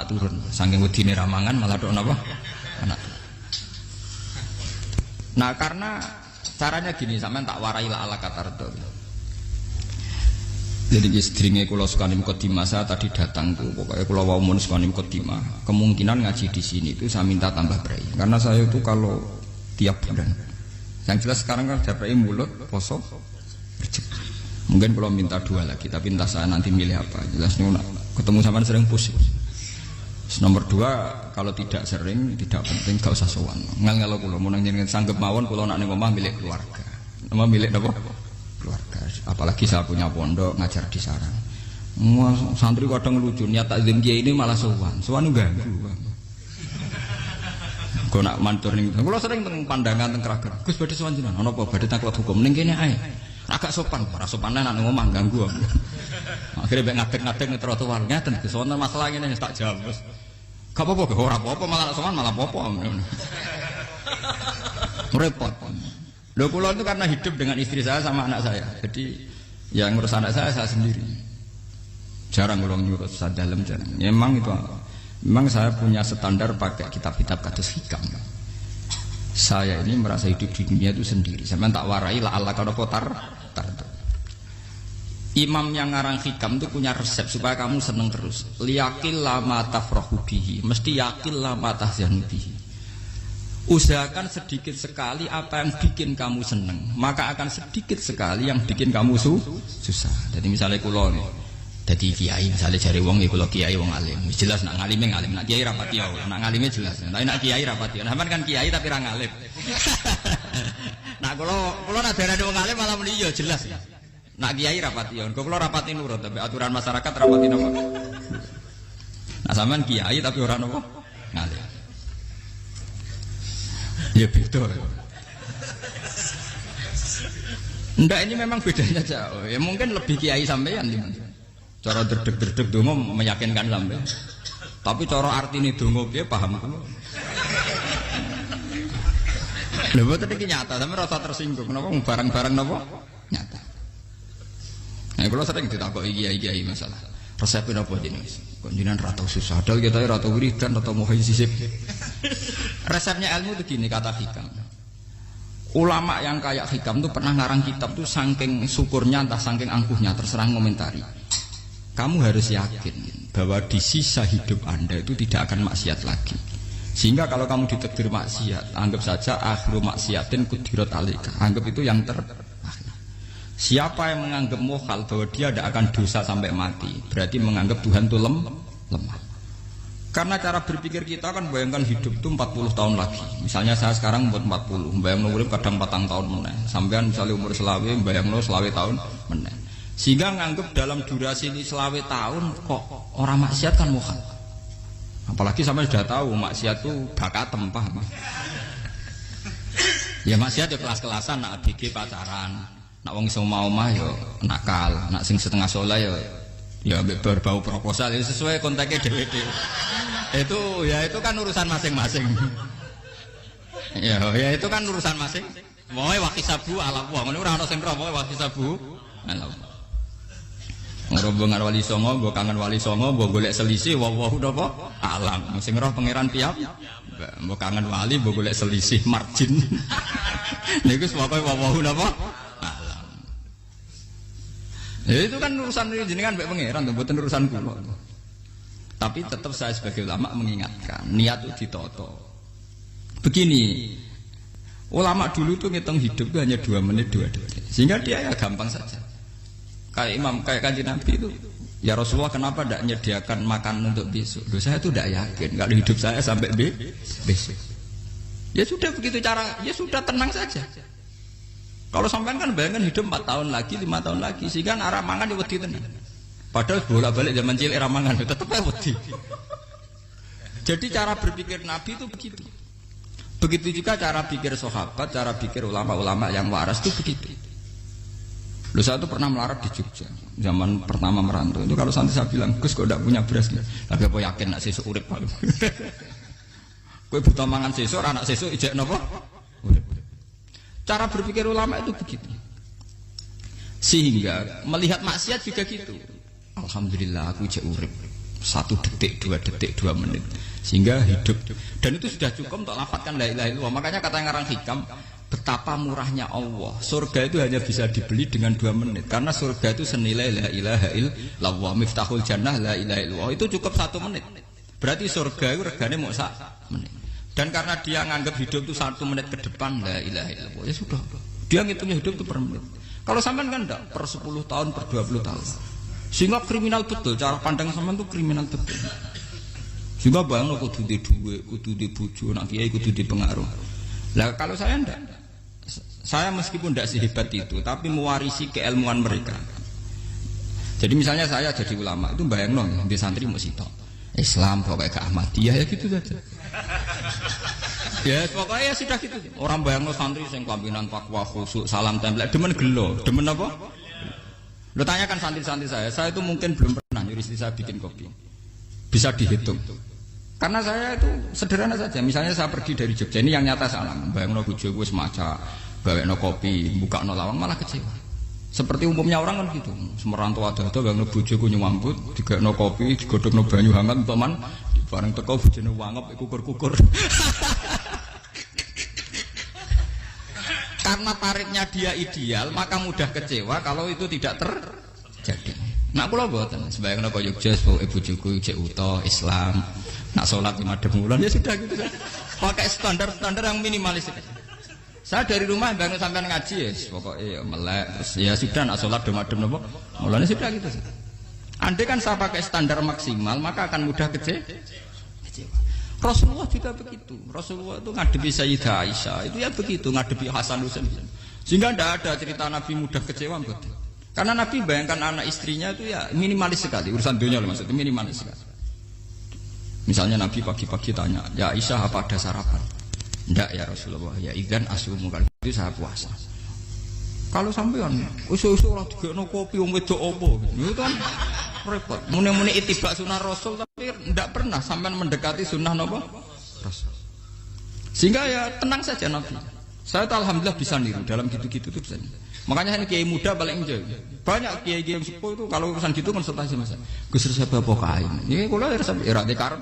anak turun. Saking wedine ramangan malah tok napa? Anak turun. Nah, karena caranya gini, sampean tak warai la ala katardo. Jadi istringe kula sukani mukadimah, saya tadi datang tuh pokoknya kula wau mun sukani mukadimah. Kemungkinan ngaji di sini itu saya minta tambah berai. Karena saya itu kalau tiap bulan. Yang jelas sekarang kan dapat mulut poso rejeki. Mungkin kalau minta 2 lagi, tapi entah saya nanti milih apa. Jelas ketemu sama sering pusing. Nomor 2, kalau tidak sering, tidak penting, gak usah sowan. Ngel-ngelo kula mun njenengan sanggep mawon kula nak ning omah milik keluarga. Nama milik napa? Keluarga. Apalagi saya punya pondok ngajar di sarang. Santri kadang lucu, niat takzim kiai ini malah sowan. Sowan ganggu. Kok nak mantur ning kula sering teng pandangan teng Kragen. Gus badhe sowan jenengan, ana apa badhe taklet hukum ning kene ae. Agak sopan, ora sopan nak ning omah ganggu. Akhirnya mek ngadeg-ngadeg ning trotoar ngeten Gus wonten masalah ngene tak jawab. Gak apa-apa, ora apa-apa malah sowan malah apa-apa. Repot. Lho kula itu karena hidup dengan istri saya sama anak saya. Jadi yang ngurus anak saya sendiri. Jarang kula ngurus sadalem jarang. Memang itu memang saya punya standar pakai kitab-kitab kados hikam. Saya ini merasa hidup di dunia itu sendiri. Sampeyan tak warai la Allah kada potar. Imam yang ngarang hikam itu punya resep supaya kamu seneng terus. Liyakil lama tafrahu bihi, mesti yakil lama tahzanu bihi. Usahakan sedikit sekali apa yang bikin kamu seneng, maka akan sedikit sekali yang bikin kamu susah. Jadi misalnya kula dadi kiai, misalnya jare wong ya kula kiai wong alim. Jelas nak ngalime ngalim, nak kiai rapati ya, nak ngalime jelas. Tapi nak kiai rapati. Sampeyan kan kiai tapi ra ngalim. Nah kula nak darane wong alim malah muni ya jelas. Nak kiai rapati ya, kula rapati nurut tapi aturan masyarakat rapati napa. Nah sampean kiai tapi ora napa ngalim. Ya beda. Ndak ini memang bedanya jauh. Ya mungkin lebih kiai sampean di mana. Cara derdek-derdek donga meyakinkan sampean. Tapi cara artine donga piye paham kula. Lha boten iki nyata, sampeyan rasa tersinggung napa barang-barang napa nyata. Nah kula sering ditakoki kiai-kiai masalah. Resepnya apa jenengan? Kok jenengan ra tau susah dal kita ra tau wiridan ra tau muhayisib. Resepnya ilmu itu gini kata hikam. Ulama yang kayak hikam tuh pernah ngarang kitab tuh saking syukurnya entah saking angkuhnya terserah ngomentari. Kamu harus yakin bahwa di sisa hidup Anda itu tidak akan maksiat lagi. Sehingga kalau kamu ditakdir maksiat, anggap saja akhiru maksiatin kudirat alika. Anggap itu yang terakhir. Siapa yang menganggap mohal bahwa dia tidak akan dosa sampai mati, berarti menganggap Tuhan itu lemah. Karena cara berpikir kita kan bayangkan hidup itu 40 tahun lagi. Misalnya saya sekarang umur 40, bayang urip kadang 4 tahun meneh. Sampean misalnya umur selawe, bayang selawe tahun meneh. Sehingga nganggep dalam durasi ini selawe tahun kok orang maksiat kan mohal. Apalagi sampai sudah tahu maksiat itu bakatem paham. Ya maksiat ya kelas-kelasan, nak ABG pacaran, nak wong iso omah ya nakal, nak sing setengah soleh ya berbau proposal ya sesuai kontaknya dhewe-dhewe. Itu kan urusan masing-masing. Ya itu kan urusan masing. Moe wakisabu ala wong ngono ora ana sing ro moe wakisabu ala. Ngrombongan wali songo, mbok kangen wali songo, mbok golek selisih wawahu napa alam. Sing roh pangeran piyam. Mbok kangen wali, mbok golek selisih margin. Niku pokoke wawahu napa alam. Ya itu kan urusan jenengan mbek pangeran, mboten urusan kula. Tapi tetap saya sebagai ulama mengingatkan, niat itu ditoto. Begini, ulama dulu tuh ngitung hidup itu hanya 2 menit 2 detik. Sehingga dia ya gampang saja. Kayak imam, kayak kanjeng Nabi itu, ya Rasulullah kenapa tidak menyediakan makan untuk besok? Loh, saya itu tidak yakin kalau hidup saya sampai besok. Ya sudah begitu cara, ya sudah tenang saja. Kalau sampean kan bayangkan hidup 4 tahun lagi, 5 tahun lagi, sehingga arah mangan ya wedi tenan. Padahal bolak-balik zaman cilik arah mangan tetap aja wedi. Jadi cara berpikir Nabi itu begitu. Begitu juga cara pikir sahabat, cara pikir ulama-ulama yang waras itu begitu. Loh saya itu pernah melarat di Jogja zaman pertama merantau itu kalau santri saya bilang Gus kok tidak punya beras nih tapi apa yakin nak sesuk urip paling kue buta mangan sesuk anak sesuk ijek nopo cara berpikir ulama itu begitu sehingga melihat maksiat juga gitu. Alhamdulillah aku ijek urip 1 detik, 2 detik, 2 menit, sehingga hidup. Dan itu sudah cukup untuk lafadzkan la ilaha illallah. Makanya kata yang ngarang hikam, betapa murahnya Allah. Surga itu hanya bisa dibeli dengan 2 menit, karena surga itu senilai la ilaha illallah. Miftahul jannah la ilaha illallah, itu cukup 1 menit. Berarti surga itu regane mau 1 menit. Dan karena dia nganggap hidup itu 1 menit ke depan, la ilaha illallah, ya sudah. Dia ngitungnya hidup itu per menit. Kalau sampean kan enggak, per 10 tahun, per 20 tahun. Sehingga kriminal betul, cara pandang sampean itu kriminal betul. Sehingga bayang kudu di duwe, kudu di bojo, nak kiai kudu di pengaruh. Lah kalau saya enggak. Saya meskipun tidak sehebat itu, tapi mewarisi keilmuan mereka. Jadi misalnya saya jadi ulama, itu bayang di santri mesti tok Islam pokoknya ke Ahmadiyah ya gitu saja. Ya pokoknya ya sudah gitu. Orang bayang santri yang kelambinan takwa khusyuk salam tempel, demen gelo, demen apa? Lo tanyakan santri-santri saya itu mungkin belum pernah nyuri istri saya bikin kopi. Bisa dihitung. Karena saya itu sederhana saja. Misalnya saya pergi dari Jogja, ini yang nyata salah. Bayang bojoku wis maca, gawe kopi, buka lawang malah kecewa. Seperti umumnya orang kan gitu. Semerantau ada bayang bojoku nyuambut, digawe kopi, digodhogno banyu hangat teman, bareng teko bojone wangep kukur-kukur. Karena tarifnya dia ideal, maka mudah kecewa kalau itu tidak terjadi. Nak kula mboten, sembayang napa Yogya ibu bojoku cek uta Islam. Nak sholat 5 bulan ya sudah gitu saja. Pakai standar-standar yang minimalis. Saya dari rumah bangun sampai ngaji ya, pokoknya ya melek, terus ya sudah nak sholat demadem napa. Mulanya sudah gitu saja. Andai kan saya pakai standar maksimal, maka akan mudah kecewa. Rasulullah juga begitu. Rasulullah itu ngadepi Sayyidah Aisyah itu ya begitu, ngadepi Hasan Husain. Sehingga tidak ada cerita Nabi mudah kecewa betul. Karena Nabi bayangkan anak istrinya itu ya minimalis sekali, urusan dunia loh maksudnya minimalis sekali. Misalnya Nabi pagi-pagi tanya, ya Aisyah apa ada sarapan? Enggak ya Rasulullah, ya idzan asumu, kalau itu saya puasa. Kalau sampean usul-usul ora digekno kopi wong wedok opo? Itu kan repot. Muni-muni itibak sunnah Rasul tapi tidak pernah sampean mendekati sunnah napa? Rasul. Sehingga ya tenang saja Nabi. Saya tuh alhamdulillah bisa niru dalam gitu-gitu tuh bisa. Makanya ini kiai muda paling jauh. Banyak kiai-kiai yang sepuh itu kalau urusan gitu konsultasi Mas. Gus resep apa kae? Niki kula resep era karep.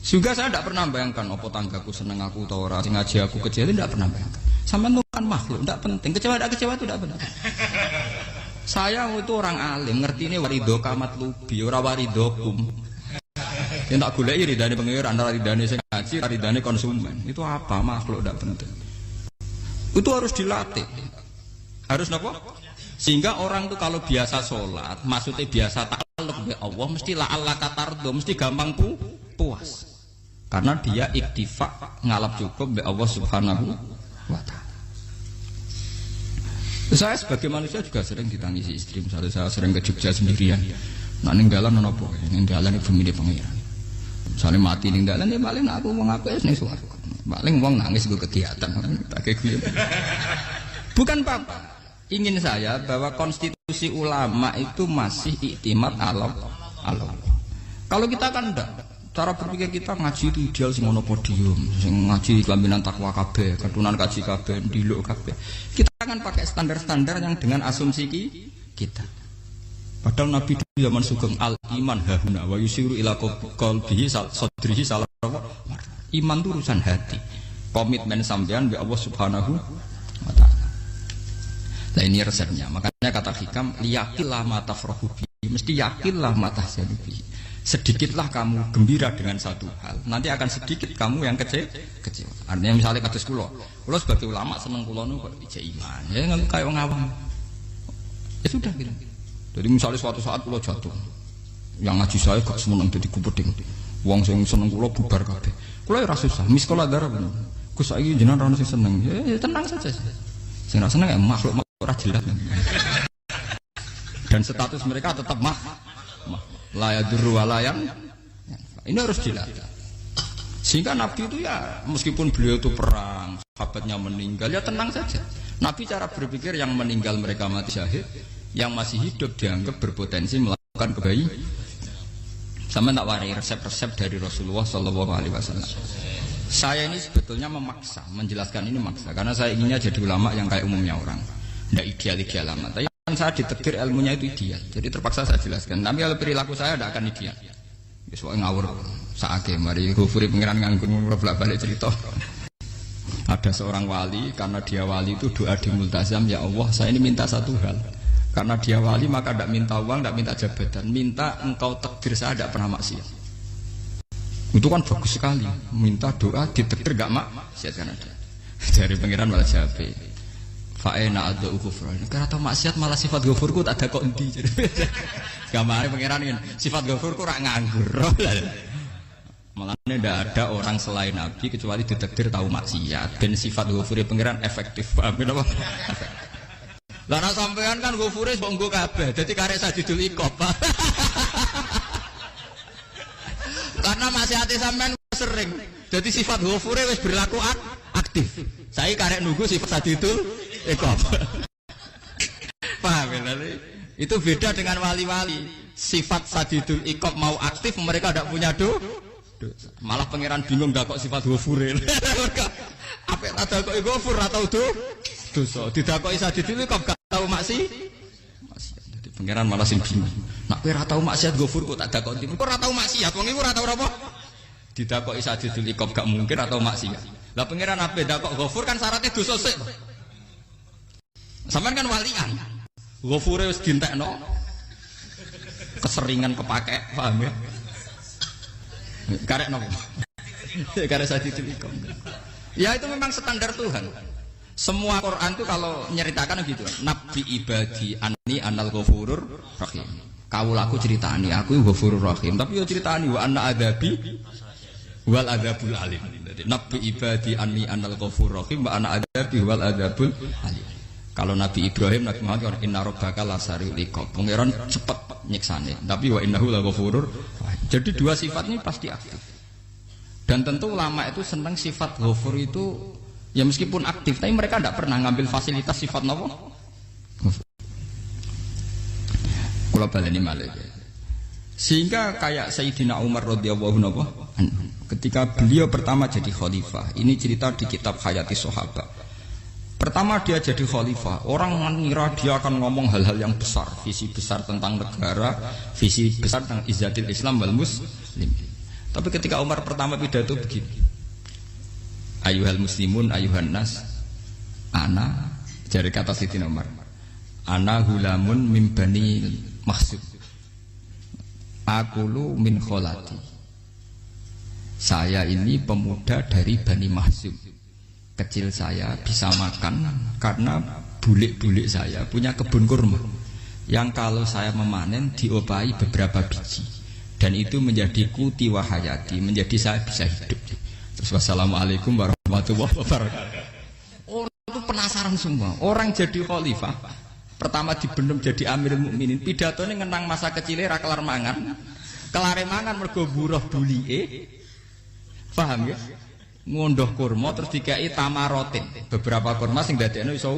Juga saya tidak pernah bayangkan apa tanggaku seneng aku atau ora sing ngaji aku kecewa, tidak pernah bayangkan. Sampean itu kan makhluk, tidak penting. Kecewa tidak kecewa itu tidak benar. Saya itu orang alim, ngerti ini warido kamat lubi, ora waridokum. Yang tak goleki ridane pengiran, antara ridane sing ngaji, ridane konsumen. Itu apa makhluk tidak penting. Itu harus dilatih. Harus napa? Sehingga orang itu kalau biasa sholat, maksudnya biasa takluk be Allah, mesti la'alla katardo, mesti gampang puas. Karena dia iktifak ngalap cukup be Allah Subhanahu wa ta'ala. Saya sebagai manusia juga sering ditangisi istri. Misalnya saya sering ke Jogja sendirian. Nak ninggalan apa? Ninggalan ibu milih pengiran. Misalnya mati ninggalan ya paling aku mau ngapain nih suara. Paling uang nangis gue kegiatan. Bukan apa-apa. Ingin saya bahwa konstitusi ulama itu masih iktimat Allah. Kalau kita kan enggak. Cara berpikir kita ngaji itu ideal sing ono podium, sing ngaji kelambinan takwa kabeh, ketunan kaji kabeh, ndiluk kabeh. Kita akan pakai standar-standar yang dengan asumsi kita. Padahal Nabi di zaman sugeng al iman hahuna wa yusiru ila qalbihi sadrihi salah. Iman itu urusan hati. Komitmen sampean be Allah Subhanahu wa taala. Nah ini resepnya. Makanya kata hikam liyaqillah ma tafrahu bi. Mesti yakinlah ma tahzanu bi. Sedikitlah kamu gembira dengan satu hal, nanti akan sedikit kamu yang kecewa. Artinya misalnya kados kula sebagai ulama seneng kula nu kok ijek iman, ya nggak kayak wong awam. Ya sudah gitu. Jadi misalnya suatu saat kula jatuh, yang ngaji saya gak seneng dadi kupeding. Wong sing seneng kula bubar kabeh. Kula ora susah, miskola darah bener. Gus saiki jenengan ora sing seneng. Ya tenang saja. Sing ora seneng makhluk ora jelas. Dan status mereka tetap layaduru walayang. Ini harus dilatih. Sehingga Nabi itu ya meskipun beliau itu perang, sahabatnya meninggal, ya tenang saja. Nabi cara berpikir yang meninggal mereka mati syahid, yang masih hidup dianggap berpotensi melakukan kebaikan. Sama tak warai resep-resep dari Rasulullah Shallallahu Alaihi Wasallam. Saya ini sebetulnya memaksa, menjelaskan ini memaksa, karena saya inginnya jadi ulama yang kayak umumnya orang, tidak ideal-ideal amat. Tapi saya ditakdir ilmunya itu ideal, jadi terpaksa saya jelaskan. Tapi kalau perilaku saya tidak akan ideal. Soalnya ngawur saake mari Ghafuri pengiran nganggur bolak-balik cerita. Ada seorang wali, karena dia wali itu doa di multazam, ya Allah saya ini minta satu hal. Karena dia wali maka tidak minta uang, tidak minta jabatan, minta engkau takdir saya tidak pernah maksiat. Itu kan bagus sekali, minta doa ditakdir gak maksiat kan ada. Dari pengiran malah jawab fa'ena ada ukufur. Karena tahu maksiat malah sifat Ghafurku tak ada kok endi. Gambarnya pengiran kan sifat Ghafurku rak nganggur. Malah tidak ada orang selain Nabi kecuali ditakdir tahu maksiat. Dan sifat Ghafuri pengiran efektif. Paham apa? Lah sampean kan Ghafuri mbok nggo kabeh. Dadi karek Sajidul Iqab. Karena maksiate sampean sering. Jadi sifat Ghafuri wis berlaku aktif. Saya karek nunggu sifat Sajidul Iqab. Paham ya? Itu beda dengan wali-wali. Sifat Sajidul Iqab mau aktif, mereka tidak punya malah pangeran bingung gak kok sifat Ghafuri. Apa tak kok Ghafur atau dosa. Didakoki Sajidul Iqab gak tahu maksiat. Jadi pangeran malah sing bingung. Nak kowe ora tau maksiat Ghafur kok tak dakoki. Kok ora tau maksiat, wong iku ora tau apa? Didakoki Sajidul Iqab gak mungkin atau maksiat. Lah pangeran ape dakok Ghafur kan syaratnya dosa sik. Sampean kan walian. Ghafure wis dintekno. Keseringan kepake, paham ya? Karek nopo? Karek Sajidul Iqab. Ya itu memang standar Tuhan. Semua Quran itu kalau nyeritakan gitu. Nabi ibadi anni anal ghafurur rahim. Kawulaku ceritani aku ghafurur rahim, tapi yo ceritani wa anna adabi wal adabul alim. Jadi Nabi ibadi anni anal ghafurur rahim wa anna adabi wal adabul alim. Kalau Nabi Ibrahim, Nabi Muhammad inna rabbaka lasariul iqab. Pangeran cepat nyiksane, tapi wa innahu laghafurur. Jadi dua sifat ini pasti aktif. Dan tentu ulama itu senang sifat ghafur itu ya meskipun aktif, tapi mereka tidak pernah ngambil fasilitas sifat nopo. Kula baleni malih. Sehingga kayak Sayyidina Umar radhiyallahu anhu ketika beliau pertama jadi khalifah, ini cerita di kitab Hayati Sahabat. Pertama dia jadi khalifah, orang mengira dia akan ngomong hal-hal yang besar, visi besar tentang negara, visi besar tentang izzatil Islam wal muslim. Tapi ketika Umar pertama pidato begini, ayuhal muslimun ayuhan nas, ana, dari kata Sayyidina Umar, ana hulamun min bani Makhzum, akulu min kholati, saya ini pemuda dari Bani Makhzum. Kecil saya bisa makan karena bulik-bulik saya punya kebun kurma yang kalau saya memanen diobahi beberapa biji dan itu menjadi kuti wahayati, menjadi saya bisa hidup. Terus wassalamualaikum warahmatullahi wabarakatuh. Orang itu penasaran semua. Orang jadi khalifah pertama dibendem jadi Amirul Mukminin, pidatonya ngenang masa kecilnya ra kelar mangan, kelare mangan mergo buruh bulike. Paham ya? Ngondoh kurma terus dikai tamarotin, beberapa kurma sing dadekno iso.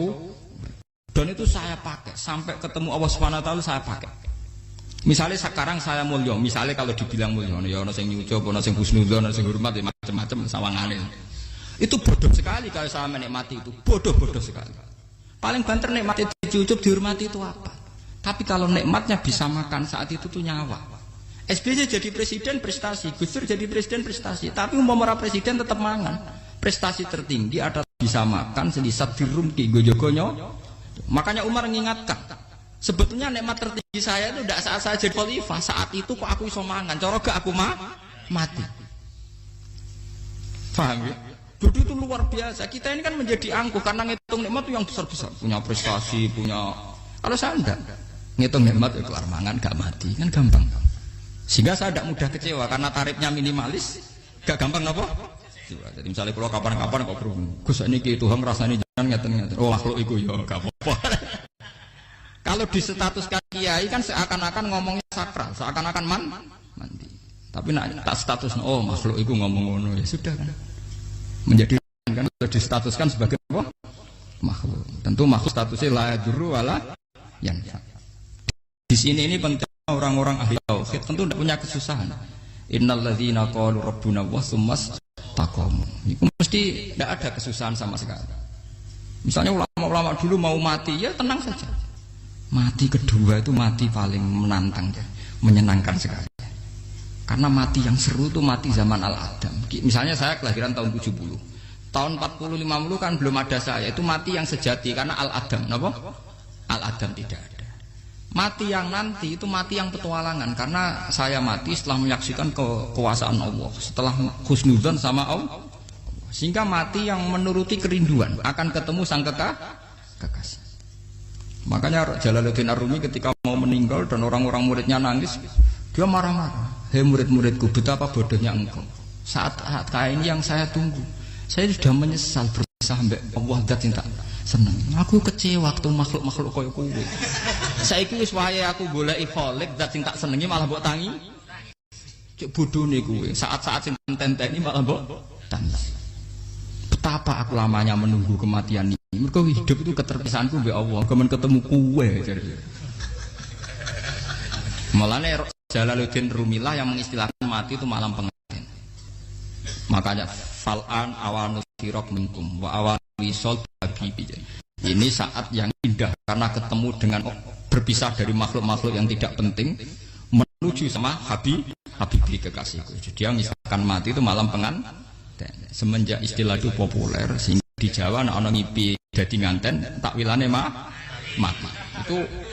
Dan itu saya pakai sampai ketemu Allah Subhanahu wa taala, saya pakai. Misalnya sekarang saya mulya, misalnya kalau dibilang mulya ya ana sing nyucup, ana sing husnudzon, ana sing hormat, macam-macam sawangane. Itu bodoh sekali kalau saya menikmati itu, bodoh sekali. Paling banter nikmati dicucup, dihormati itu apa? Tapi kalau nikmatnya bisa makan saat itu tuh nyawa. SBY jadi presiden prestasi, Gus Dur jadi presiden prestasi, tapi umpama presiden tetap mangan. Prestasi tertinggi adalah bisa makan selisat dirumki gojogonyo. Makanya Umar mengingatkan, sebetulnya nikmat tertinggi saya itu tidak saat saya jadi khalifah, saat itu kok aku iso mangan, cara gak aku mati. Paham ya? Dulu itu luar biasa. Kita ini kan menjadi angkuh karena ngitung nikmat itu yang besar-besar, punya prestasi, punya. Kalau saya enggak ngitung nikmat itu kelar mangan gak mati, kan gampang. Sehingga saya tidak mudah kecewa karena tarifnya minimalis, gak gampang apa? Jadi misalnya kalau kapan-kapan kok berhubung, Gus ini Tuhan rasanya jangan ngeten-ngeten. Oh makhluk itu ya gak apa-apa. Kalau di status kiai kan seakan-akan ngomongnya sakral, seakan-akan mandi. Tapi nak tak status, oh makhluk itu ngomong-ngomong ya sudah kan. Menjadi kan distatuskan sebagai apa? Makhluk. Tentu makhluk statusnya la yadurru wala yanfa. Di sini ini penting. Orang-orang ahli tauhid tentu tidak punya kesusahan. Innalladzina qalu rabbuna wa tsummas taqamu. Itu mesti tidak ada kesusahan sama sekali. Misalnya ulama-ulama dulu mau mati ya tenang saja. Mati kedua itu mati paling menantang, menyenangkan sekali. Karena mati yang seru itu mati zaman Al-Adam. Misalnya saya kelahiran tahun 70. Tahun 40-50 kan belum ada saya. Itu mati yang sejati karena Al-Adam. Kenapa? Al-Adam tidak ada. Mati yang nanti itu mati yang petualangan. Karena saya mati setelah menyaksikan kekuasaan Allah. Setelah husnudzon sama Allah. Sehingga mati yang menuruti kerinduan. Akan ketemu sang kekasih. Makanya Jalaluddin Ar-Rumi ketika mau meninggal dan orang-orang muridnya nangis, dia marah-marah. Hei murid-muridku, betapa bodohnya engkau. Saat kayak ini yang saya tunggu. Saya sudah menyesal berpisah sampai Allah dat cinta seneng. Aku kecewa waktu makhluk-makhluk kaya kowe. Saiki wis wayahe aku goleki Khalik dat cinta senengi malah mbok tangi. Cek bodone kowe. Saat-saat sing tenteni malah mbok tangis. Betapa aku lamanya menunggu kematian ini. Mergo hidup itu keterpisahanku mbek Allah, kemen ketemu kowe. Malane Jalaluddin Rumilah yang mengistilahkan mati itu malam pengantin. Makanya fal'an awanu sirok minkum wa awanu wisol habibi. Ini saat yang indah karena ketemu dengan berpisah dari makhluk-makhluk yang tidak penting menuju sama habibi kekasihku. Jadi yang misalkan mati itu malam pengantin. Semenjak istilah itu populer sehingga di Jawa ana ngipi dadi nganten takwilane mati.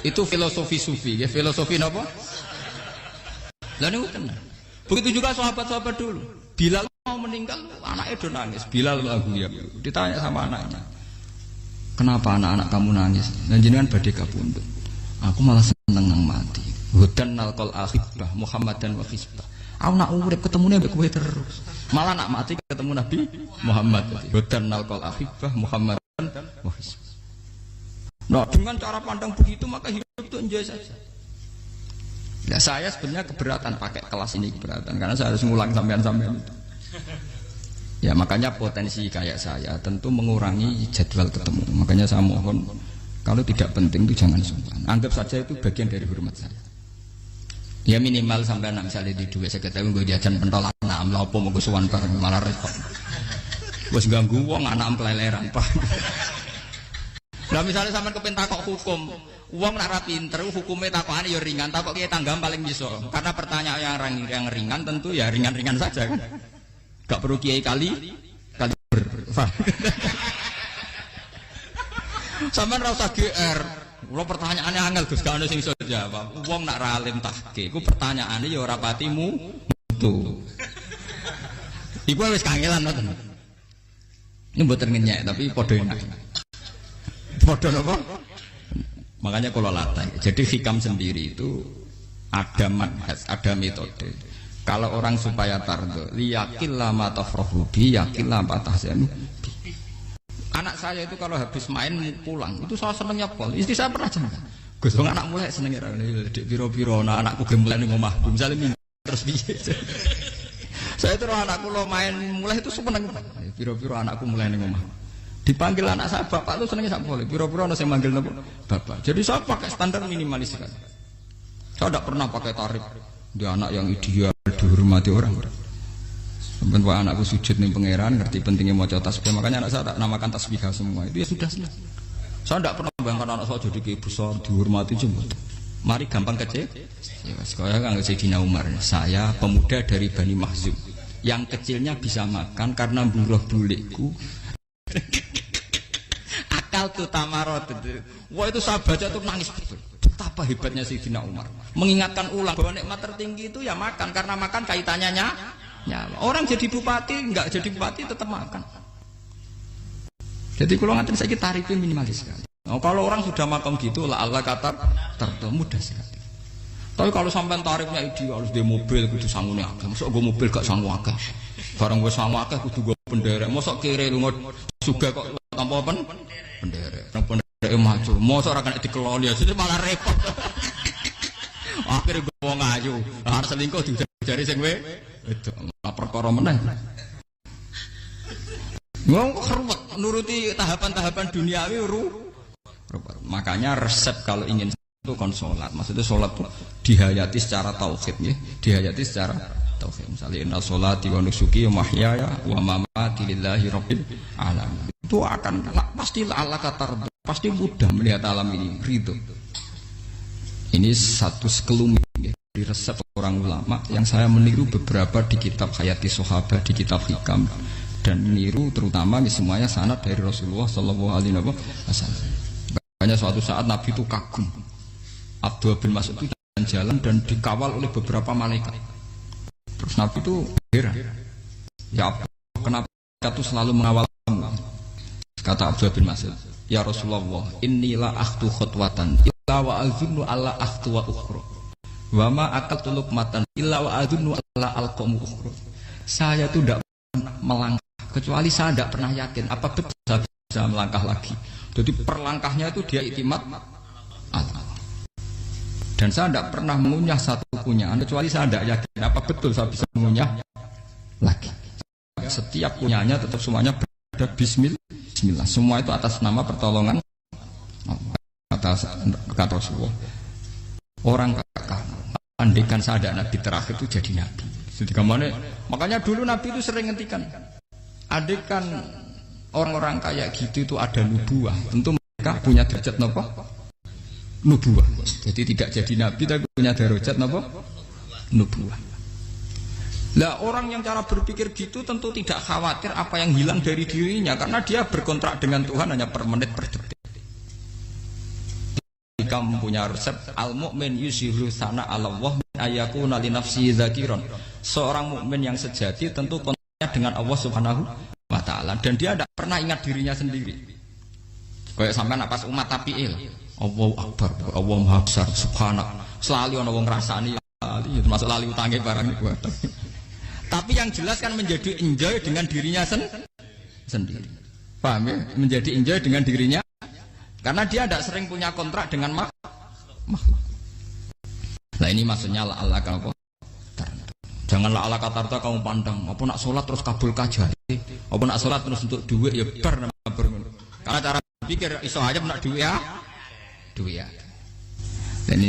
Itu filosofi sufi, ya filosofi napa? Lah niku tenan. Begitu juga sahabat-sahabat dulu. Bilal mau meninggal, anaknya do nangis. Bilal lagu ya. Ditanya sama anaknya, "Kenapa anak-anak kamu nangis?" Dan jenengan badhe kapundhut. Aku malah seneng nang mati. Hudan nalqal akhibah Muhammadan wa hizbah. Aku nak urip ketemune mbek kowe terus. Malah nak mati ketemu Nabi Muhammad. Hudan nalqal akhibah Muhammadan wa hizbah. Nah, dengan cara pandang begitu maka hidup itu enjoy saja. Ya saya sebenarnya keberatan pakai kelas ini, keberatan karena saya harus ngulang sampean-sampean itu. Ya makanya potensi kayak saya tentu mengurangi jadwal ketemu. Makanya saya mohon kalau tidak penting itu jangan sungkan. Anggap saja itu bagian dari hormat saya. Ya minimal sampai anak misalnya di dua saya ketahui gue jajan pentolan lah apa mau gue suwan bareng malah repot. Gue ganggu wong anak peleleran pak. Nah misalnya sampai kepentak kok hukum. Uang nak rapi pinter, hukumnya takokan ya ringan, takok kiai tanggam paling bisa. Karena pertanyaan yang ringan tentu ya ringan-ringan saja kan. Gak perlu kiai kali ber. Sampeyan ora usah GR. Kula pertanyaannya angel Gus, gak ono sing iso jawab. Uang nak ra alim tahke, iku pertanyaane ya ora patimu mutu. Iku wis kangelan ngoten. Ini mboten ngenyek tapi padha enak. Padha napa? Makanya kalau latih, jadi hikam sendiri itu ada manhaj, ada metode. Kalau orang supaya tardo, liyakil lama tafrohubi, yakil lama tahzanu. Anak saya itu kalau habis main pulang, itu saya senengnya pol. Istri saya pernah jangan. Gus, anak mulai senengnya dek biro-biro, anakku gemulai nih ngomah, misalnya minggu terus biasa. Saya itu anakku lo main mulai itu seneng, biro-biro anakku mulai nih ngomah. Dipanggil anak saya bapak itu senengnya sak boleh. Piro-piro ana sing manggil napa bapak. Jadi saya pakai standar minimalis kan. Saya tidak pernah pakai tarif. Dia anak yang ideal dihormati orang. Sampai pak anakku sujud ning pangeran ngerti pentingnya maca tasbih. Makanya anak saya tak namakan tasbih semua. Itu ya sudah selesai. Saya tidak pernah bayangkan anak saya jadi kayak besar dihormati cuma. Mari gampang kecil. Ya sekolah kan Sayyidina Umar. Saya pemuda dari Bani Mahzum. Yang kecilnya bisa makan karena buruh bulikku. Akal tuh tamarot. Wah itu saya baca tuh nangis betul. Betapa hebatnya Sayyidina Umar. Mengingatkan ulang bahwa nikmat tertinggi itu ya makan, karena makan kaitannya nyawa. Orang jadi bupati, enggak jadi bupati tetap makan. Jadi kalau ngatain saya tarifnya minimalis sekali. Oh, kalau orang sudah makan gitu lah Allah kata mudah sekali. Tapi kalau sampai tarifnya ideal harus di mobil kudu sangune akeh. Mosok gue mobil gak sanggup akeh. Barang gue sanggup akeh kudu gue penderek. Mosok kiri lu juga kok tanpa penderek. Nang penderek maju. Mosok ora kena dikeloli jadi malah repot. Akhirnya gue wong ayu. Harus selingkuh dijari sing we. Itu lah perkara meneh. Wong ruwet nuruti tahapan-tahapan duniawi Makanya resep kalau ingin itu kon sholat, maksudnya sholat itu dihayati secara tauhid ya, dihayati secara tauhid. Misalnya inna sholati wa nusuki wa mahyaya wa mamati lillahi rabbil alamin. Itu akan pasti Allah katar, pasti mudah melihat alam ini ridho. Ini satu sekelumit dari resep orang ulama yang saya meniru beberapa di kitab Hayati Sahabat, di kitab Hikam, dan meniru terutama semuanya sanad dari Rasulullah Shallallahu Alaihi Wasallam. Banyak suatu saat Nabi itu kagum, Abdullah bin Mas'ud itu jalan dan dikawal oleh beberapa malaikat. Terus Nabi itu heran, ya Abdullah, kenapa itu selalu mengawal kamu? Kata Abdullah bin Mas'ud, ya Rasulullah, inilah akhtu khutwatan illa wa azunnu alla akhtu wa ukhra wa ma akaltu luqmatan illa wa azunnu alla alqamu ukhra. Saya itu tidak pernah melangkah kecuali saya tidak pernah yakin apa betul saya bisa melangkah lagi. Jadi perlangkahnya itu dia iktimat Allah. Dan saya tidak pernah mengunyah satu kunyahan kecuali saya tidak yakin apa betul saya bisa mengunyah lagi. Setiap kunyahannya tetap semuanya berada Bismillah. Semua itu atas nama pertolongan kata Rasulullah. Orang kakak andikan saya ada nabi terakhir itu jadi nabi. Jadi kemana? Makanya dulu Nabi itu sering ngendikan, andikan orang-orang kayak gitu itu ada nubuah, tentu mereka punya derajat nopo nubuah. Jadi tidak jadi nabi tapi punya derajat nopo nubuah. Lah orang yang cara berpikir gitu tentu tidak khawatir apa yang hilang dari dirinya karena dia berkontrak dengan Tuhan hanya per menit per detik. Kamu punya resep al-mu'min yusiru sana Allah min ayakuna li nafsi dzakiron. Seorang mukmin yang sejati tentu kontraknya dengan Allah Subhanahu wa taala dan dia tidak pernah ingat dirinya sendiri. Kayak sampean pas umat tapiil, Allahu Akbar, Allah Maha Besar, subhanallah. Selalu ana wong ngrasani termasuk lali utange barang niku. Tapi yang jelas kan menjadi enjoy dengan dirinya sendiri. Paham ya? Menjadi enjoy dengan dirinya karena dia tidak sering punya kontrak dengan makhluk. Nah ini maksudnya Allah kalau janganlah Allah kata kamu pandang apa nak sholat terus kabul kajati, apa nak sholat terus untuk duit ya bar. Karena cara pikir iso aja nak duit ya. Dan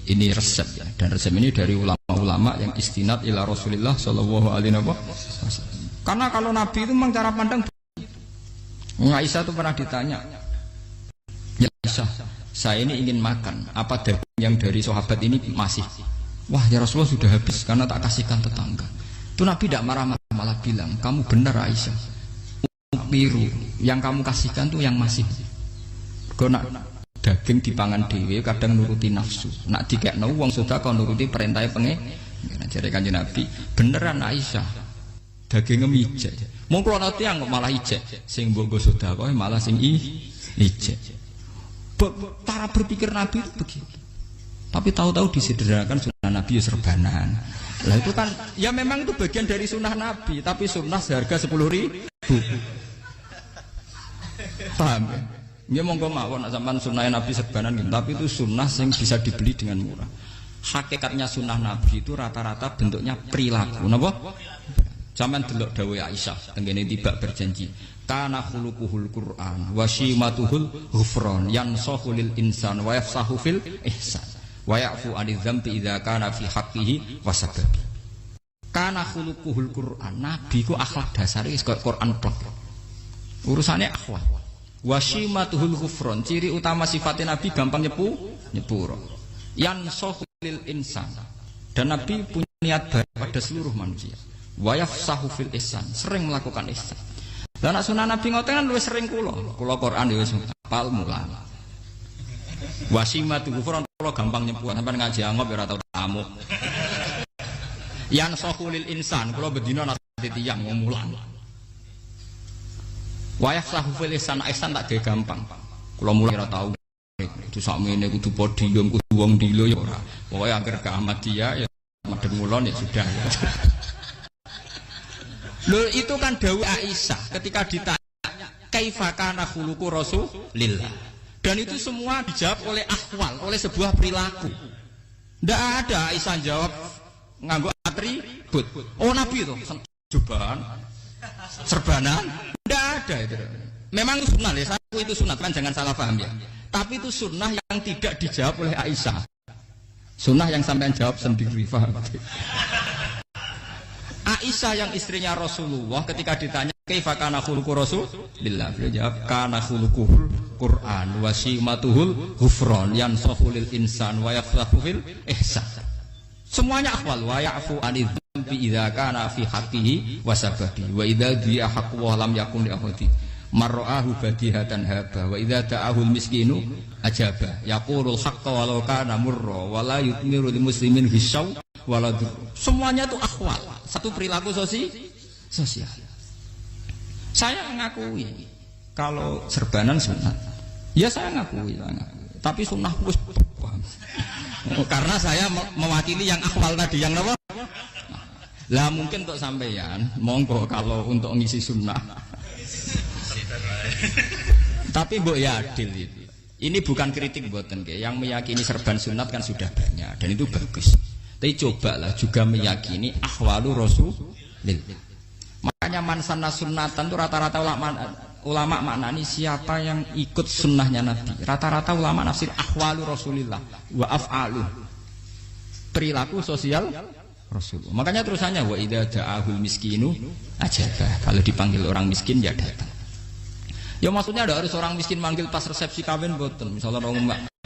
ini resep ya, dan resep ini dari ulama-ulama yang istinad ila Rasulullah Shallallahu Alaihi Wasallam. Karena kalau Nabi itu memang cara pandang. Aisyah itu pernah ditanya, ya Aisyah, saya ini ingin makan, apa daging yang dari sahabat ini masih? Wah ya Rasulullah sudah habis karena tak kasihkan tetangga. Itu Nabi tidak marah-marah, malah bilang, kamu benar Aisyah, biru yang kamu kasihkan tuh yang masih. Kau nak daging dipangan dewe kadang nuruti nafsu, nak dikekno wong sedekah nuruti perintah pengen. Jare Kanjeng Nabi, beneran Aisyah daging ngijek. Mung kula nate yang malah ijek, sing mbok sedekah malah sing ijek. Cara berpikir Nabi itu begitu. Tapi tahu-tahu disederhanakan sunnah Nabi ya serbanan. Lah itu kan ya memang itu bagian dari sunnah Nabi, tapi sunnah seharga 10.000. Paham ya? Ya monggo mawon sampean sunah Nabi serbanan gitu, tapi itu sunnah yang bisa dibeli dengan murah. Hakikatnya sunnah Nabi itu rata-rata bentuknya perilaku. Napa? Sampeyan delok dawuh Aisyah tengene tiba berjanji, kana khuluquhul Qur'an wa shimatuhul ghufran yansahu lil insan wa yafsahu fil ihsan wa ya'fu 'anil dzambi idza kana fi haqqihi wa sababi. Kana khuluquhul Qur'an, Nabi ku akhlak dasare wis kaya Quran plek. Urusane akhlak. Wasimatuhul ghufron, ciri utama sifatnya Nabi gampang nyepuro. Yansahu lil insan, dan Nabi punya niat baik pada seluruh manusia. Wa yafsahu fil ihsan, sering melakukan ihsan. Dan sunnah Nabi ngoten kan luwih sering kula Quran ya wis hafal mulang. Wasimatuhul ghufron kula gampang nyepuro, sampeyan ngaji angop ya ora tau tamu. Yansahu lil insan, kula bedina nate tiyang mulang. Wayah sahu filisan ihsan tak gawe gampang. Kula mulai ora tau. Itu sakmene kudu podium kudu wong dilo ya ora. Pokoke anggere ke Ahmadiyah ya madhep mulon ya sudah. Loh itu kan dawuh Aisyah ketika ditanya kaifa kana khuluqu Rasulillah. Dan itu semua dijawab oleh ahwal, oleh sebuah perilaku. Ndak ada Aisyah jawab nganggo atribut. Oh Nabi itu jubahan serbanan. Tidak ada itu. Memang itu sunnah ya, itu sunnah kan jangan salah paham ya. Tapi itu sunnah yang tidak dijawab oleh Aisyah. Sunnah yang sampean jawab sendiri, paham? Aisyah yang istrinya Rasulullah ketika ditanya kaifa kana khuluqu Rasulillah, beliau jawab kana khuluquhul Quran wa simatuhul ghufran yansahu lil insan wa yaflahu fil ihsan. Semuanya akhwal wa ya'fu anidz dzambi idza kana fi haqqihi wa sababi wa idza dia haqqu wa lam yakun li ahadi marra'ahu badihatan haba wa idza ta'ahul miskinu ajaba yaqulul haqqa walau kana murra wa la yutmiru lil muslimin hisaw wala dur. Semuanya itu akhwal, satu perilaku sosial. Saya mengakui kalau serbanan sunat, ya saya ngakui. Tapi sunnah wis karena saya mewakili yang akhwal tadi, yang apa? Lah mungkin untuk sampeyan, monggo kalau untuk ngisi sunnah. Tapi mbok ya adil itu. Ini bukan kritik mboten nggih. Yang meyakini serban sunat kan sudah banyak dan itu bagus. Tapi cobalah juga meyakini ahwalu rasulillah. Makanya mansana sunnatan itu rata-rata ulama maknani siapa yang ikut sunnahnya Nabi. Rata-rata ulama nafsir ahwalu rasulillah wa af'alu, perilaku sosial Rasul. Makanya terusannya wa idza da'ahul miskinu ajabah. Kalau dipanggil orang miskin ya datang. Ya maksudnya ada harus orang miskin manggil pas resepsi kawin boten. Misalnya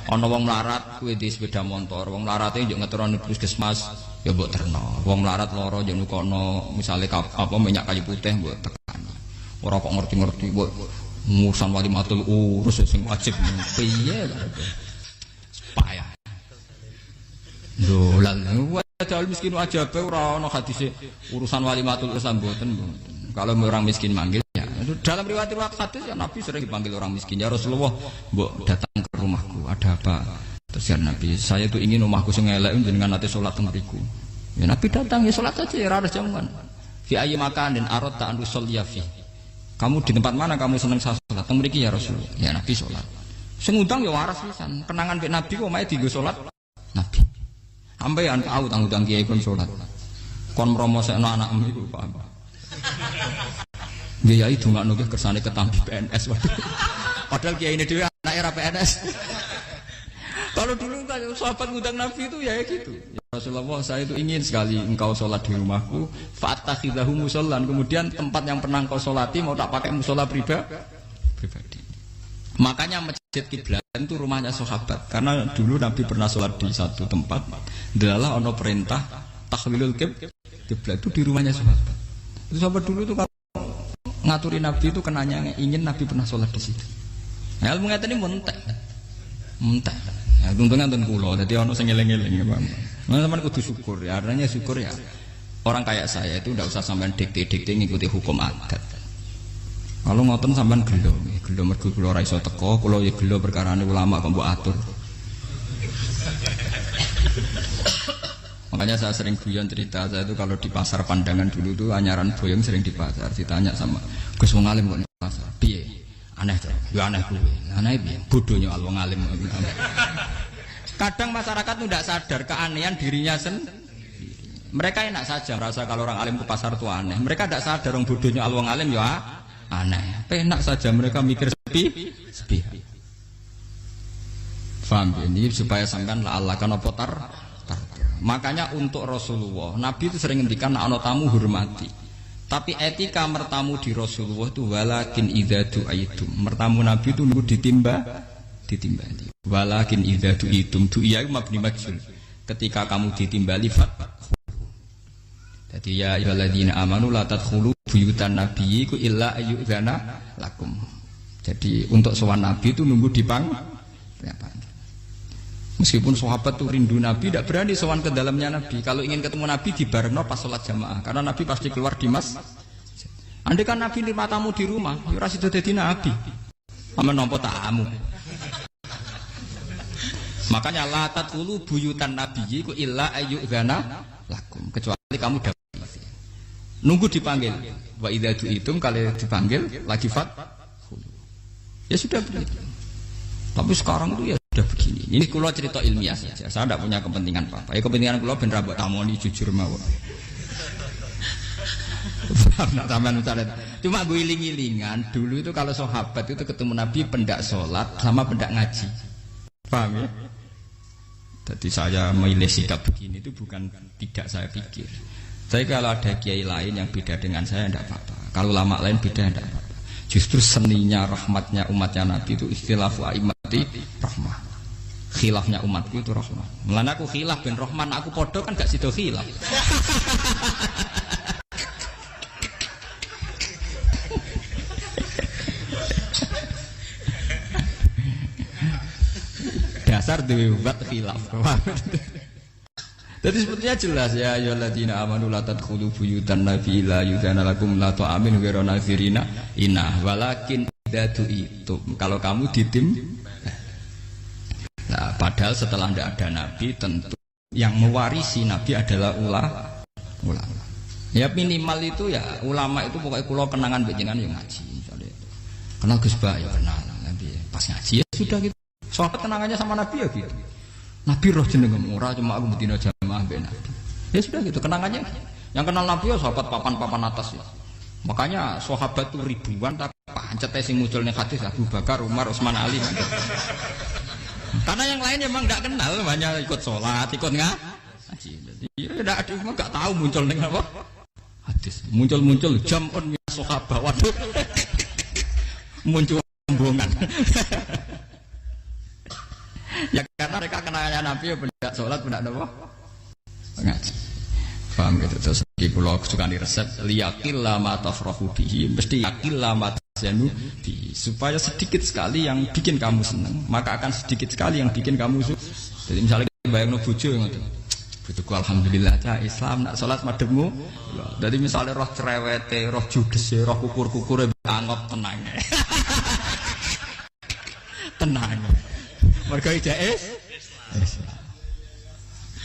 ana wong melarat kuwi di sepeda motor, wong melarate yo ngeteroni puskesmas ya mbok terno. Wong melarat lara yo nukono misale apa minyak kayu putih mbok tekani. Ora kok ngerti-ngerti mbok ngurusan walimatul urus sing wajib piye lho. Payah. Lho lan wajal miskin aja be ora ana hadise urusan walimatul urus mboten. Kalau orang miskin manggil ya dalam riwayat hadis ya Nabi sering dipanggil orang miskin. Ya Rasulullah, mbok datang ke rumahku, ada apa? Terus ya Nabi, saya tuh ingin rumahku sing elek jenengan nate salat teng mriku. Ya Nabi datang ya salat saja ya harus jamuan. Fi ayyi makanin aradta an tusalliya fi. Kamu di tempat mana kamu seneng salat? Teng mriki ya Rasulullah. Ya Nabi salat. Sing ngundang ya waras pisan. Kenangan mek Nabi kok mae dienggo salat Nabi. Ampean tahu tanggung kiai kon salat. Kon mromosekno anakmu iku paham. Kiai dongakno ki kersane ketampi PNS waduh. Padahal kiai ini dhewe anake ra PNS. Kalau dulu kan sahabat ngundang Nabi itu ya gitu. Ya Rasulullah, saya itu ingin sekali engkau sholat di rumahku. Fa'takhidahu musallan. Kemudian tempat yang pernah engkau sholati mau tak pakai musola pribadi. Makanya masjid kiblat itu rumahnya sahabat. Karena dulu Nabi pernah sholat di satu tempat. Adalah ono perintah tahlilul kiblat itu di rumahnya sahabat. Itu sahabat dulu itu kalau ngaturi Nabi itu kenanya ingin Nabi pernah sholat di situ. Nah, ilmu ngeten ini mentek. Ya, untungnya nonton kulo, jadi ono sing eling-eling ya, Bang. Nah, teman kudu syukur ya, artinya syukur ya. Orang kayak saya itu tidak usah sampean dikte-dikte ngikuti hukum adat. Kalau ngoten sampean gelo mergo kula ora iso teko, kula ya gelo perkarane ulama kok mbok atur. Makanya saya sering guyon cerita saya itu kalau di pasar Pandangan dulu tuh anyaran boyong sering di pasar ditanya sama Gus wong alim kok di pasar. Piye? Aneh tuh. Ya aneh kuwi. Aneh piye? Bodohnya al wong alim. Kadang masyarakat tuh tidak sadar keanehan dirinya sendiri. Mereka enak saja merasa kalau orang alim ke pasar itu aneh. Mereka tidak sadar orang bodohnya al wong alim ya aneh. Enak saja mereka mikir sepi. Faham ini supaya sampean la Allah kan apa tar. Makanya untuk Rasulullah, Nabi itu sering ngendikan ana tamu hormati. Tapi etika mertamu di Rasulullah itu walakin idza du'aitum. Mertamu Nabi itu nunggu ditimbali. Walakin idza du'itum du'iya mabni majhul. Ketika kamu ditimbali fat. Jadi ya ayyuhalladzina amanu la tadkhulu buyutan nabiyyi illa ayyudzana lakum. Jadi untuk sowan Nabi itu nunggu dipang. Meskipun sahabat tuh rindu Nabi, tidak berani sowan ke dalamnya Nabi. Kalau ingin ketemu Nabi di barengno pas sholat jamaah, karena Nabi pasti keluar di masjid. Andai kan Nabi nerima tamu di rumah, ya ora sida dadi Nabi. Amen nampa tamu. Makanya la tadkhulu buyutan nabiyyi ku illa ayyudzana lakum, kecuali kamu dapat nunggu dipanggil. Wa idza du'itum kalau dipanggil lagi fat. Ya sudah begitu. Tapi sekarang itu ya sudah begini. Ini kulo cerita ilmiah saja. Saya tidak punya kepentingan apa-apa. Ya kepentingan kulo ben ra mbok tamoni jujur mawon. Cuma gue iling-ilingan dulu itu kalau sahabat itu ketemu Nabi pendak sholat sama pendak ngaji. Paham ya? Jadi saya memilih sikap begini itu bukan tidak saya pikir. Saya kalau ada kiai lain yang beda dengan saya tidak apa-apa. Kalau ulama lain beda tidak apa-apa. Justru seninya rahmatnya umatnya Nabi itu istilafu aimati rahmah. Khilafnya umatku itu rahmah. Mulane aku khilaf ben rahman aku podo kan gak sido khilaf. Dasar dewe buat khilaf. Jadi sepertinya jelas ya ayyuhalladzina amanu la tadkhulu buyutan nabi la yudhana lakum la ta'aminu ghayra nazirina inna walakin idza tu'itum. Kalau kamu ditim. Nah, padahal setelah tidak ada nabi tentu yang mewarisi nabi adalah ulama. Ya minimal itu ya ulama itu pokoknya kula kenangan benjenengan yang ngaji. Misalnya kenal Gus Ba ya kenal nanti pas ngaji ya sudah gitu. Soalnya kenangannya sama nabi ya gitu. Nabi roh jenengem ora cuma aku betina jamaah mbek Nabi. Ya sudah gitu kenangannya. Yang kenal Nabi ya sahabat papan-papan atas ya. Makanya sahabat itu ribuan tapi pancet sing muncul ning hadis Abu Bakar, Umar, Utsman, Ali. Karena yang lain memang enggak kenal, hanya ikut sholat, ikut ngaji. Jadi ya enggak ada memang enggak tahu muncul ning apa? Hadis. Muncul-muncul jam'un min sahabat. Waduh. Muncul rombongan. Ya karena mereka kenalnya Nabi ya benda sholat benda apa? Ngaji. Paham gitu terus di pulau kesukaan di resep liyakil lama tafrahu bihi mesti yakil lama tasenu bihi supaya sedikit sekali yang bikin kamu senang maka akan sedikit sekali yang bikin kamu jadi misalnya bayang bojo ngoten bojoku alhamdulillah cah Islam nak sholat madhepmu jadi misalnya roh cerewete roh judes roh kukur-kukure angop tenang tenang mergo ijazah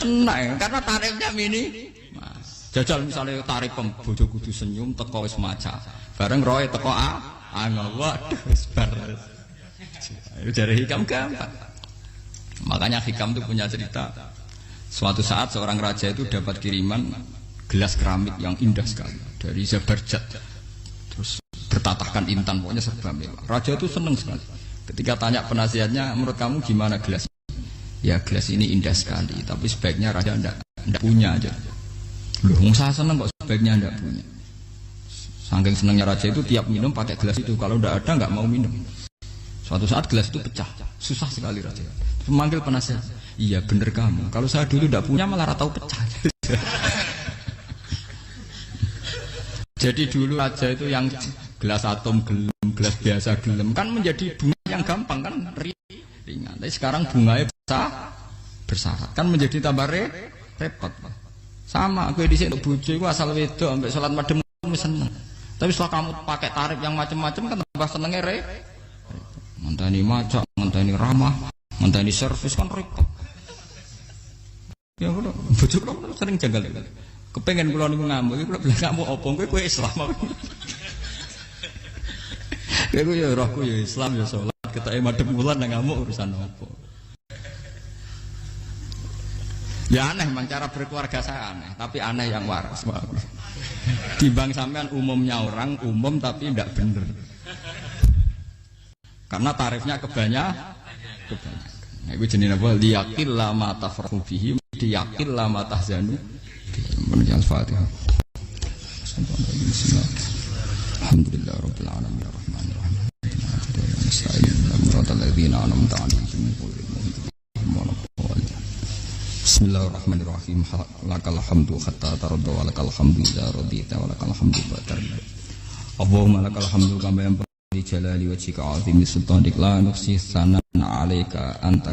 tenang karena tarifnya mini jajal misalnya tarif bojo kudu senyum teko wis maca bareng roe teko waduh wis bar dari hikam gampang makanya hikam itu punya cerita suatu saat seorang raja itu dapat kiriman gelas keramik yang indah sekali dari Zabarjat terus bertatahkan intan pokoknya serba mewah raja itu seneng sekali ketika tanya penasihatnya menurut kamu gimana gelas ya gelas ini indah sekali tapi sebaiknya raja ndak punya aja loh saya seneng kok sebaiknya ndak punya saking senengnya raja itu tiap minum pakai gelas itu kalau ndak ada nggak mau minum suatu saat gelas itu pecah susah sekali raja memanggil penasihat iya bener kamu kalau saya dulu ndak punya malah tahu pecah jadi dulu raja itu yang gelas atom gelem gelas biasa gelem kan menjadi bunga yang gampang kan ringan tapi sekarang bunganya bersyarat kan menjadi tambah repot sama aku di sini bojo iku asal wedok ambek salat madhem seneng tapi setelah kamu pakai tarif yang macam-macam kan tambah senenge ngenteni macak ngenteni ramah ngenteni servis kan repot ya kok bojo kok sering janggal kepengen kula niku ngamuk iki kula bilang ngamuk apa kowe Islam kowe ya rohku ya Islam ya salat ketoke madhep wulan nang ngamuk urusan apa ya aneh memang cara berkeluarga saya aneh tapi aneh yang waras timbang sampean umumnya orang umum tapi tidak bener karena tarifnya kebanyakan nah itu jenis apa liyakil lama tafrahu bihi diyakil lama tahzanu bihi al-Fatihah alhamdulillah rabbil alamin arrahmanir rahim siratal ladzina an'amta 'alaihim Bismillahirrahmanirrahim. Lakal hamdu hatta taradda wa lakal hamdu idza radita wa lakal hamdu ba'da. Allahumma lakal hamdu kama yanbaghi li jalali wajhika 'azimi sultanik la nuhsi sanana 'alaika anta